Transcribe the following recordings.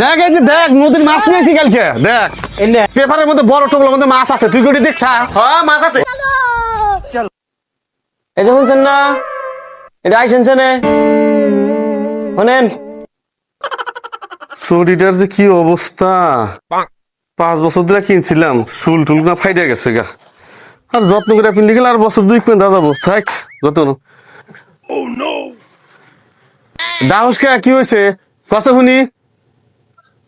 দেখ এই যে দেখ নদীর মাছ নিয়েছি কালকে দেখ পেপারের মধ্যে বড় টোপলার মধ্যে মাছ আছে তুই কোটি দেখছা হ্যাঁ মাছ আছে এই যে শুনছেন না এটা আইসেনছে নে শোনেন শরীরের যে কি অবস্থা 5 বছর ধরে কিনছিলাম শুল টুল না ফাইডে গেছে গা আর যত্ন করে পিন্দি গেলে আর বছর 2 কিনে যাবো থাক যত্ন ডাউস কে কি হয়েছে কত শুনি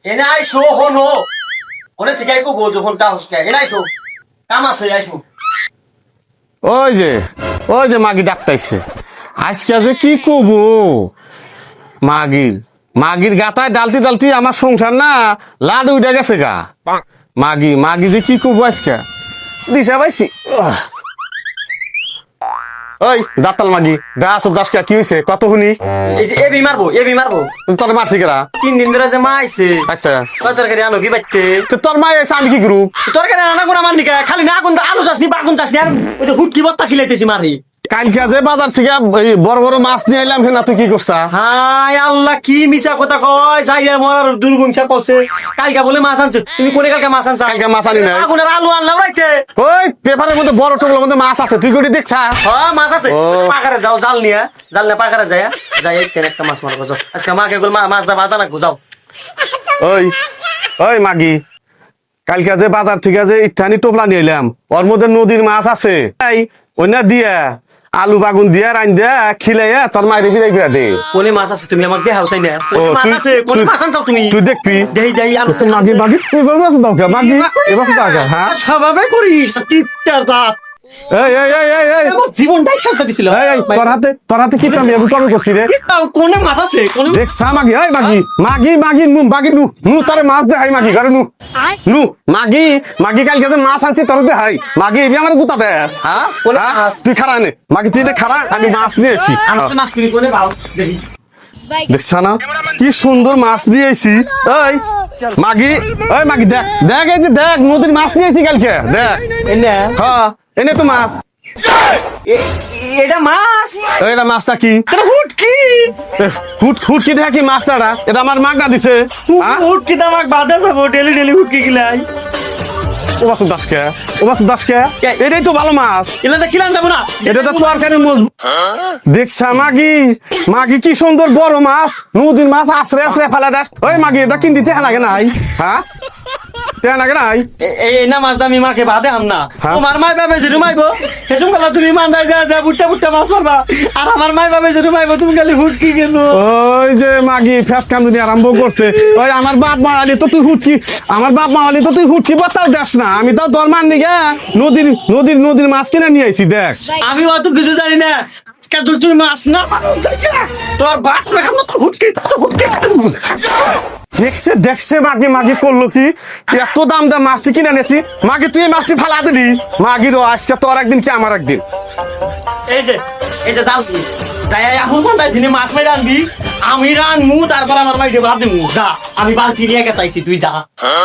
এনে আইসো হনো ওনে থেকে আইকো গো যখন তা হসকে এনে আইসো কাম আছে আইসো ওই যে মাগি ডাকতাইছে আজকে যে কি কব মাগির গাতায় ডালতি ডালতি আমার সংসার না লাড উঠে গেছে গা মাগি যে কি কব আজকে দিশা পাইছি ওই দাতাল মাগি দাসকা কি হয়েছে কত শুনি এই যে এবি মারবো তোর মারছি কেরা 3 দিন ধরে যে মা আইছে আচ্ছা কয় তরকারি আনো কি বাইতে তো তোর মা এসে আমি কি করু তরকারি আনা কোন আমার নিকা খালি না কোন আলু চাসনি বাগুন চাসনি আর ওই যে হুটকি বত্তা খিলাইতেছি মারি কালকে যে বাজার থেকে এই বড় বড় মাছ নিয়ে এলাম না তুই কি করছা হাই আল্লাহ কি মিছা কথা কয় যাইয়া মরার দুর্গুংসা করছে কালকে বলে মাছ আনছে তুমি কোনে কালকে মাছ আনছা কালকে মাছ আনি নাই আগুনের আলু আনলাম রাইতে ওই পেপারের মধ্যে বড় টোপলার মধ্যে মাছ আছে তুই কোটি দেখছা হ্যাঁ মাছ আছে পাকারে যাও জাল নিয়ে পাকারে যায় যাই একটা মাছ মারবো যাও আজকে মাকে বল মাছ দা বাদা লাগবো যাও ওই মাগি কালকে যে বাজার থেকে যে ইত্যানি টোপলা নিয়ে এলাম ওর মধ্যে নদীর মাছ আছে এই ওই না দিয়া আলু বাগুন দিয়া রান দিয়া খিলাইয়া তোর মাইরে ফিরাই ফিরা দে কোনে মাছ আছে তুমি আমাকে দেখাও চাই না কোনে মাছ আছে কোনে মাছ আনছাও তুমি তুই দেখবি দেই আলু মাগি তুই বল মাছ দাও কে মাগি এবার দাও কে হ্যাঁ স্বভাবে করিস টিপটার দাঁত এই আমার জীবনটাই সাজতে দিছিল এই তোর হাতে কি কামি আমি কবে করছি রে কোনে মাছ আছে কোনে দেখছা মাগি এই মাগি নু তারে মাছ দেখাই মাগি ঘরে নু মাগি কালকে যে মাছ আনছি তোর দেখাই মাগি এবি আমার গুতা দে হ্যাঁ তুই খারা নে মাগি তুই খারা আমি মাছ নিয়েছি আমি তো মাছ কিনি কোনে পাও দেখি দেখছা না কি সুন্দর মাছ নিয়েছি এই মাগি দেখ এই যে দেখ নদীর মাছ নিয়েছি কালকে দেখ এনে হ্যাঁ এনে তো মাছ এটা মাছ এটা মাছটা কি এটা হুটকি হুটকি দেখা কি মাছটা এটা আমার মাগনা দিছে হুটকি তো আমাকে বাধা যাবো ডেলি হুটকি কিলাই ও মাছ দাসকে এটাই তো ভালো মাছ এলা তো কিলান যাবো না এটা তো তরকারি দেখছা মাগি কি সুন্দর বড় মাছ নদীর মাছ আশ্রে ফেলা দাস ওই মাগি এটা কিনতে টেহা লাগে নাই হ্যাঁ টেহা লাগে নাই এই না মাছ দামি মাকে বাদে আম না তোমার মাই বাবে যে রুমাইবো সেজন্য গলা তুমি মান্দাই যা বুট্টা মাছ মারবা আর আমার মাই বাবে যে রুমাইবো তুমি খালি হুটকি কেন ওই যে মাগি ফেট কান্দুনি আরম্ভ করছে ওই আমার বাপ মা আলি তো তুই হুটকি আমার বাপ মা আলি তো তুই হুটকি বাতাও দেস না আমি তো তোর মান নিগে নদীর মাছ কিনে নিয়ে আইছি দেখ আমি অত কিছু জানি না তুমি মাছ না তোর বাপ মেখানো তো হুটকি দেখছে মাগি করলো কি এত দাম মাছটি কিনে এনেছি মাগি তুই মাছটি ফালা দিলি মাগির আজকে তোর একদিন কি আমার একদিন এই যে যাও যাই এখন কোনটাই দিনে মাছ মেরে আনবি আমি রানমু তারপর আমার মাইকে ভাত দিমু যা আমি বালতি নিয়ে গেতাইছি তুই যা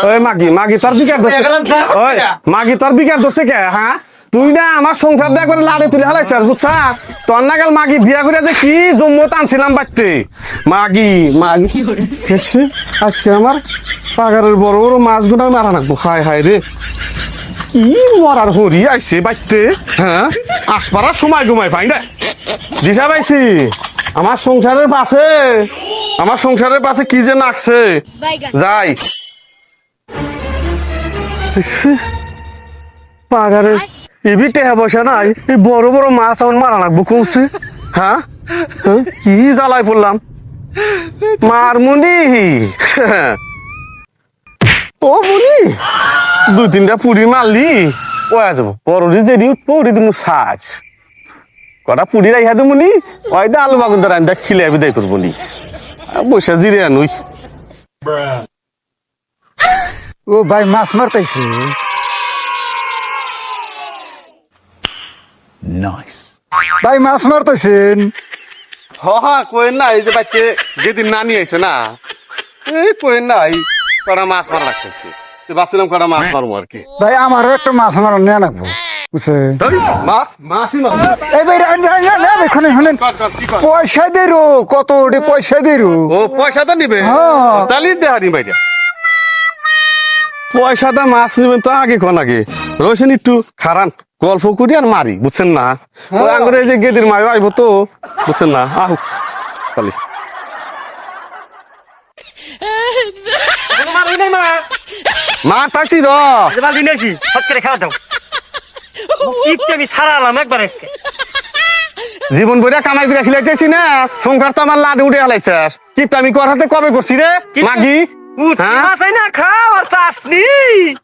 ওই মাগি তোর বিকার ধরছে ওই মাগি তোর বিকার ধরছে কে হ্যাঁ তুই না আমার সংসার দিয়ে একবার লাড়ে তুলে হালাইছিস বুঝছা তোর নাগাল মাগি বিয়া করে যে কি জম্মত আনছিলাম বাড়তে মাগি দেখছি আজকে আমার পাগারের বড় বড় মাছগুলো আমি মারা রাখবো হায় রে কি মরার হরি আইছে বাড়তে হ্যাঁ আসপাড়ার সময় ঘুমাই পাই না দিশা পাইছি আমার সংসারের পাশে কি যে নাকছে যাই দেখছি পাগারের এবি টেহা পয়সা নাই এই বড় বড় মাছ আমার মারা লাগবো কমছে হ্যাঁ কি জ্বালায় পড়লাম মারমুনি ও মুনি 2-3টা পুরি মারলি ও যাবো বড়ি যেদি পুরি তুমি সাজ কটা পুরি রাইহা তো মুনি ওই দা আলু বাগুন দ্বারা আমি খিলে বিদায় করবো নি বসে জিরে আনুই ও ভাই মাছ মারতেছি ভাই মাছ মারতেছেন কোয়েন না এই যে বাচ্চে যেদিন নানি আইছে না কোয়েন না কটা মাছ মারা রাখতেছি ভাবছিলাম কটা মাছ মারবো আর কি ভাই আমারও একটা মাছ মারা নিয়ে রাখবো বুঝছেন ধরি মাছ মাছই মাছ এই ভাই এখানে শুনেন পয়সা দে রো কত ওটে পয়সা দে রো ও পয়সা তো নিবে হ্যাঁ। তাহলে দেহানি ভাইটা পয়সাটা মাছ নিবেন তো আগে কোন আগে রয়েছেন একটু খারান গল্প করি আর মারি বুঝছেন না ওই আঙ্গুরে এই যে গেদির মায় আইব তো বুঝছেন না আহ তাহলে কোনো মারই নাই মাছ মা তাইছি র যে বালতি নিয়েছি হট করে খাওয়া দাও ইপটা আমি সারা আলাম একবার আজকে জীবন বইরা কামাই করে খিলাইতেছি না সংসার তো আমার লাডে উঠে হালাইছিস কিপটা আমি কথাতে কবে করছি রে মাগি হ্যাঁ? মাছ না খাও আর চাষনি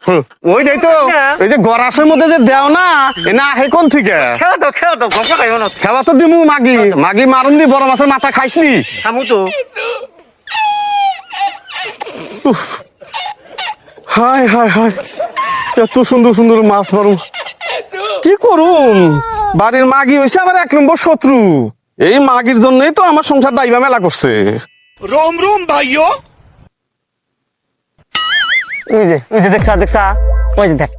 হুঁ, ওইটাই তো এই যে গরাসের মধ্যে যে দেও না এ না হে কোন থেকে খেলা দাও গল্প খাইও না খেলা তো দিমু মাগি মাগি মারুন নি বড় মাছের মাথা খাইসনি খামু তো হাই হাই হাই এত সুন্দর সুন্দর মাছ মারু কি করুম বাড়ির মাগি হয়েছে আমার 1 নম্বর শত্রু এই মাগির জন্যই তো আমার সংসার দাইবা মেলা করছে ওই যে দেখছা ওই যে দেখ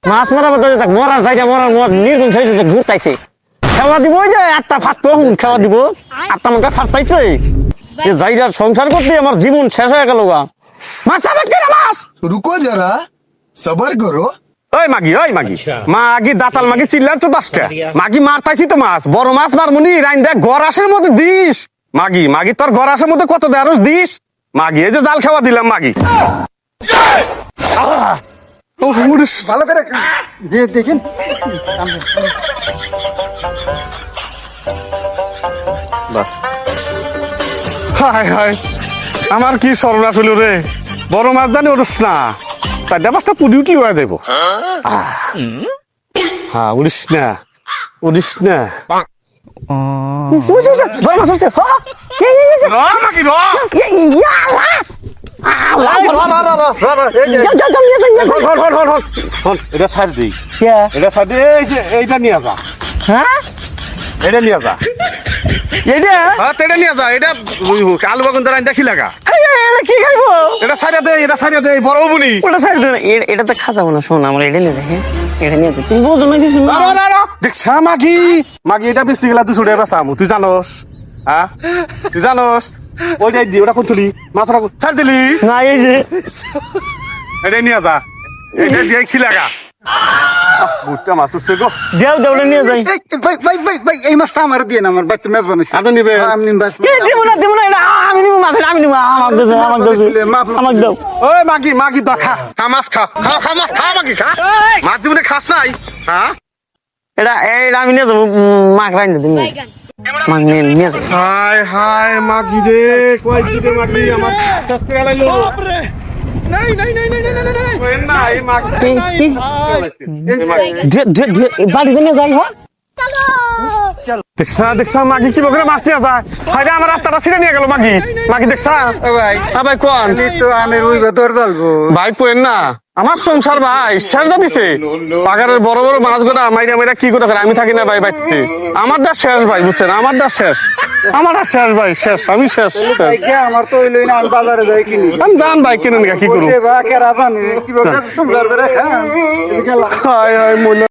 মাছ মারা বলতে দেখ মরার জায়গা মরার মর নির্গুণ হয়েছে দেখ ঘুরতাইছে খাওয়া দিব ওই যে একটা ফাট হুন খাওয়া দিব আটটা মধ্যে ফাটতাইছে এই জায়গার সংসার করতে আমার জীবন শেষ হয়ে গেল গা মাছ আবার কেন মাছ रुको जरा सबर करो ওই মাগি মাগি দাতাল মাগি চিল্লা তো 10টা মাগি মারতাইছি তো মাছ বড় মাছ মারমুনি রাইন দেখ গরাসের মধ্যে দিস মাগি তোর গরাসের মধ্যে কত দেরস দিস মাগি এই যে জাল খাওয়া দিলাম মাগি ও হুড়িস ভালো করে যে দেখেন বাস হায় হায় আমার কি সর্বনাশ হইল রে বড় মাছ জানি ওরস না 4-5টা পুডি উঠলি হয়ে যাইব হ্যাঁ উড়িস না বড় মাছ হচ্ছে র মাগি র এটা ছাড় দিই এটা ছাড় দিয়ে এই যে এইটা নিয়ে যা হ্যাঁ এটা নিয়ে যা এইটা হ্যাঁ এটা নিয়ে যা এটা আলু বাগুন দ্বারা দেখি লাগা কি খাইবো এটা ছাড়িয়ে দে বড় বুনি ওটা সাইড এটা তো খাওয়া না শোন আমার এটা নিয়ে দেখে এটা নিয়ে তুমি বোঝো না কিছু দেখছা মাগি এটা বেশি গেলা 200 টাকা বেচামু তুই জানোস হ্যাঁ তুই জানোস ওইটাই দি ওটা কোন তুলি মাছটা ছাড় দিলি না এই যে এটাই নিয়ে যা এটা দিয়ে খিলাগা বুটটা মাছ উঠছে গো দেওলে নিয়ে যাই ভাই এই মাছটা আমার দিয়ে না আমার বাচ্চা মেজ বানাইছে আপনি নিবে আমি বাস দিব না এটা আমি নিব মাছ আমি নিব আমাকে দাও ওই মাগি দা খা মাছ খা মাছ খা মাগি খা মাছ জীবনে খাস নাই হ্যাঁ এটা আমি নিয়ে যাবো মাছ রাইন তুমি মাছ নিয়ে যাবো হায় মাগি রে কই দিবে মাগি আমার শেষ করে লাইলো নাই মাগি বাড়িতে নিয়ে যাই হ্যাঁ দেখছা মাগি কি বকরে মাছ নিয়ে যায় হাইরে আমার আত্মাটা ছিঁড়ে নিয়ে গেল মাগি দেখছা ভাই ভাই কোন আমি তো আমি রুই ভেতর জ্বলবো ভাই কোয়েন না আমার সংসার ভাই শেষ দা দিছে পাগারের বড় বড় মাছ গোটা মাইরা কি করে আমি থাকি না ভাই বাইতে আমারটা শেষ ভাই বুঝছেন আমারটা শেষ ভাই শেষ আমি শেষ আমার তো হইলই না আমি বাজারে যাই কিনি আমি জান ভাই কেনেন কি করবো বা কে রাজানি কি বকরা সুন্দর করে খান এদিকে হায় হায়